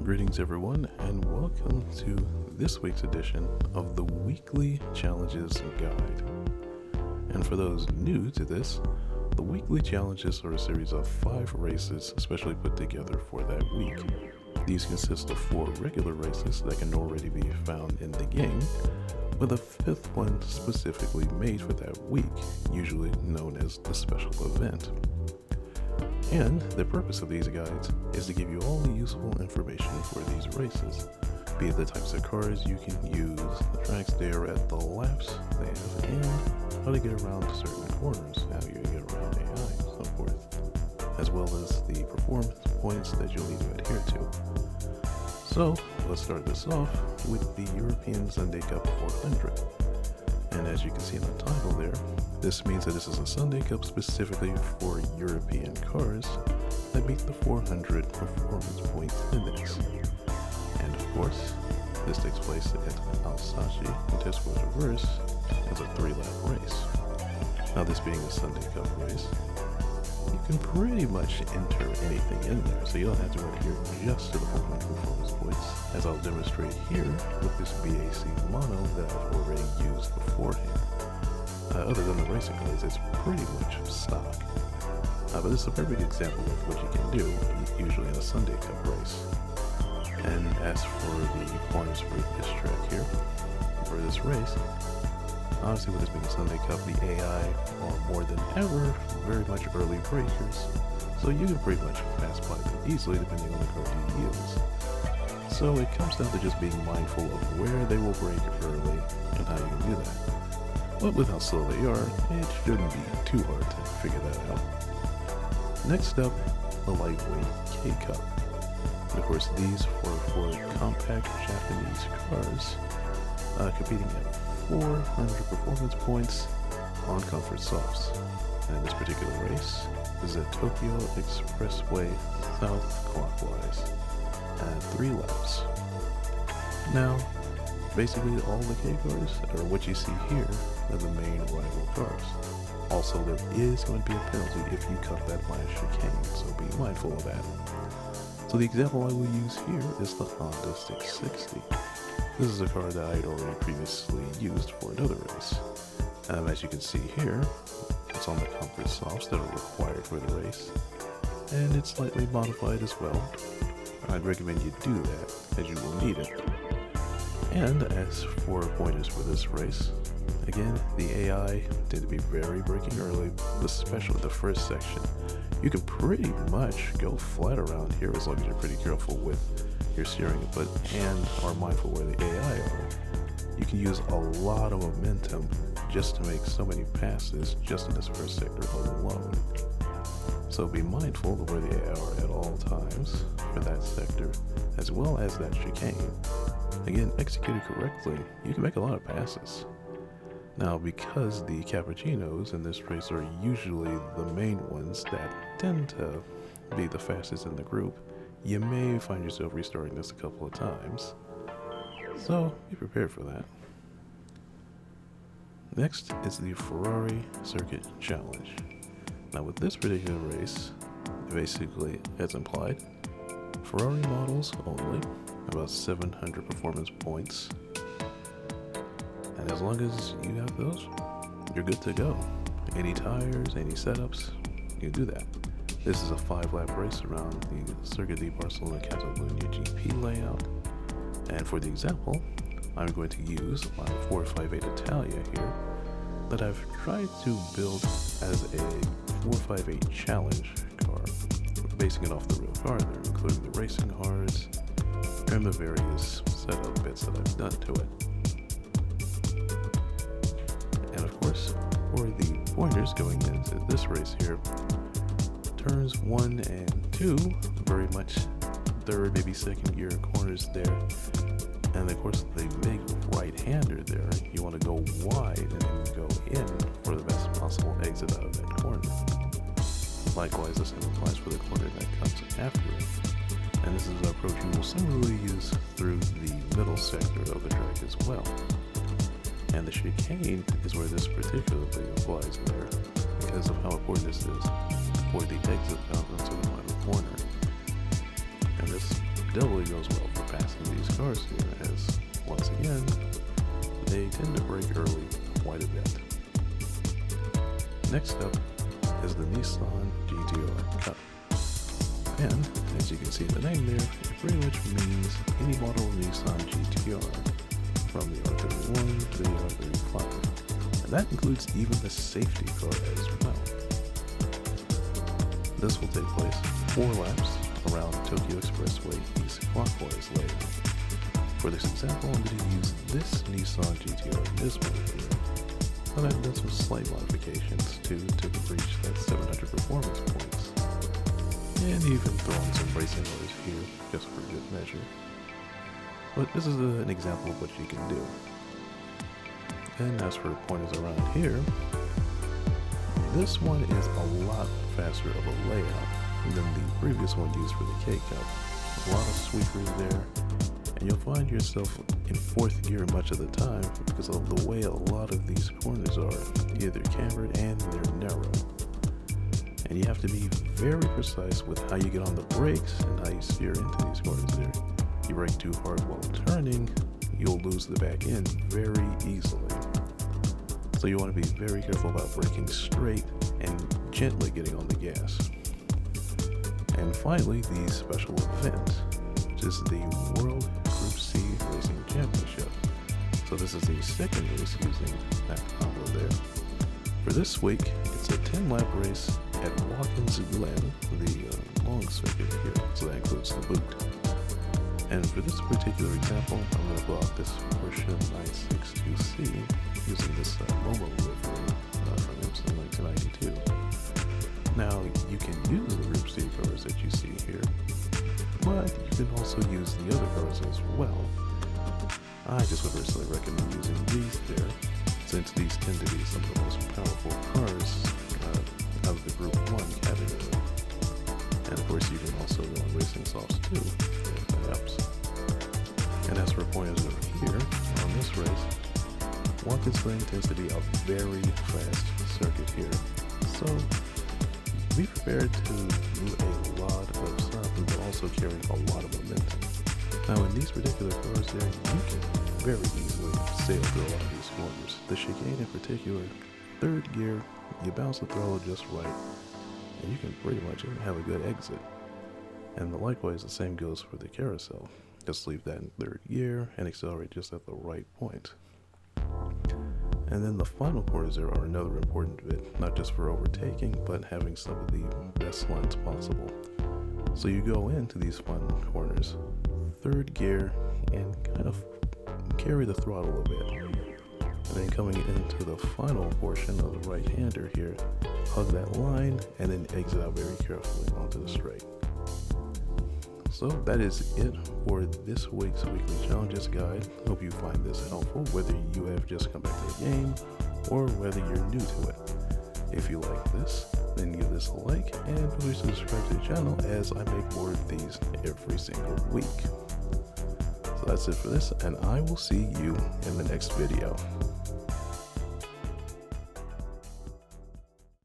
Greetings, everyone, and welcome to this week's edition of the Weekly Challenges Guide. And for those new to this, the Weekly Challenges are a series of 5 races specially put together for that week. These consist of 4 regular races that can already be found in the game, with a 5th one specifically made for that week, usually known as the special event. And the purpose of these guides is to give you all the useful information for these races, be it the types of cars you can use, the tracks they are at, the laps they have, and how to get around certain corners, how you get around AI, and so forth, as well as the performance points that you'll need to adhere to. So let's start this off with the European Sunday Cup 400. And as you can see in the title there, this means that this is a Sunday Cup specifically for European cars that meet the 400 performance point index. And of course, this takes place at Alsace, and test scores reverse as a 3-lap race. Now, this being a Sunday Cup race, you can pretty much enter anything in there, so you don't have to adhere just to the 400 performance points, as I'll demonstrate here with this BAC mono that I've already used beforehand. Other than the racing cars, it's pretty much stock. But this is a perfect example of what you can do, usually in a Sunday Cup race. And as for the points for this track here, for this race, honestly, with this being a Sunday Cup, the AI are more than ever very much early breakers, so you can pretty much pass by them easily depending on the car you use. So it comes down to just being mindful of where they will break early and how you can do that. But with how slow they are, it shouldn't be too hard to figure that out. Next up, the lightweight K-Cup. And of course, these are for compact Japanese cars, competing at 400 performance points on comfort softs. And in this particular race, this is at Tokyo Expressway south clockwise at 3 laps. Now, basically all the K cars are what you see here are the main rival cars. Also, there is going to be a penalty if you cut that last chicane, so be mindful of that. So the example I will use here is the Honda 660. This is a car that I had already previously used for another race. As you can see here, it's on the comfort softs that are required for the race, and it's slightly modified as well. I'd recommend you do that, as you will need it. And as for pointers for this race, again, the AI tend to be very braking early, especially the first section. You can pretty much go flat around here as long as you're pretty careful with your steering input and are mindful where the AI are. You can use a lot of momentum just to make so many passes just in this first sector alone. So be mindful of where the AI are at all times for that sector, as well as that chicane. Again, executed correctly, you can make a lot of passes. Now, because the cappuccinos in this race are usually the main ones that tend to be the fastest in the group, you may find yourself restarting this a couple of times. So, be prepared for that. Next is the Ferrari Circuit Challenge. Now, with this particular race, basically, as implied, Ferrari models only, about 700 performance points. And as long as you have those, you're good to go. Any tires, any setups, you can do that. This is a 5-lap race around the Circuit de Barcelona Catalunya GP layout. And for the example, I'm going to use my 458 Italia here that I've tried to build as a 458 challenge car, basing it off the real car there, including the racing hards and the various setup bits that I've done to it. And of course, for the pointers going into this race here, turns 1 and 2, very much third, maybe second gear corners there. And of course, the big right-hander there, you want to go wide and then go in for the best possible exit out of that corner. Likewise, the same applies for the corner that comes after it. And this is an approach you will similarly use through the middle sector of the track as well. And the chicane is where this particularly applies there, because of how important this is for the exit out into the final corner. And this doubly goes well for passing these cars here, as once again, they tend to break early quite a bit. Next up is the Nissan GT-R Cup. And, as you can see in the name there, it pretty much means any model of Nissan GT-R, from the R31 to the R35. And that includes even the safety car as well. This will take place 4 laps around Tokyo Expressway East clockwise layout. For this example, I'm going to use this Nissan GT-R in this mode here, but I've done some slight modifications to reach that 700 performance points, and even throwing some racing motors here just for good measure. But this is an example of what you can do. And as for pointers around here, this one is a lot faster of a layout than the previous one used for the K-Cup. A lot of sweepers there, and you'll find yourself in 4th gear much of the time because of the way a lot of these corners are either cambered and they're narrow. And you have to be very precise with how you get on the brakes and how you steer into these corners there. You brake too hard while turning, you'll lose the back end very easily. So you want to be very careful about braking straight and gently getting on the gas. And finally, the special event, which is the World Group C Racing Championship. So this is the second race using that combo there. For this week, it's a 10-lap race at Watkins Glen, the long circuit here, so that includes the boot. And for this particular example, I'm going to pull out this Porsche 962C using this Momo livery from IMSA 1992. Now, you can use the Group C cars that you see here, but you can also use the other cars as well. I just would personally recommend using these there, since these tend to be some of the most powerful cars out of the Group 1 category. And of course, you can also go on racing softs too, if that helps. And as for pointers over here, on this race, Watkins Glen tends to be a very fast circuit here. So, be prepared to do a lot of stopping, but also carrying a lot of momentum. Now, in these particular cars there, you can very easily sail through a lot of these corners. The chicane in particular, 3rd gear, you bounce the throttle just right, and you can pretty much have a good exit. And likewise, the same goes for the carousel. Just leave that in 3rd gear and accelerate just at the right point. And then the final corners there are another important bit, not just for overtaking, but having some of the best lines possible. So you go into these final corners, 3rd gear, and kind of carry the throttle a bit. And then coming into the final portion of the right-hander here, hug that line, and then exit out very carefully onto the straight. So that is it for this week's Weekly Challenges Guide. Hope you find this helpful, whether you have just come back to the game or whether you're new to it. If you like this, then give this a like and please subscribe to the channel as I make more of these every single week. So that's it for this, and I will see you in the next video.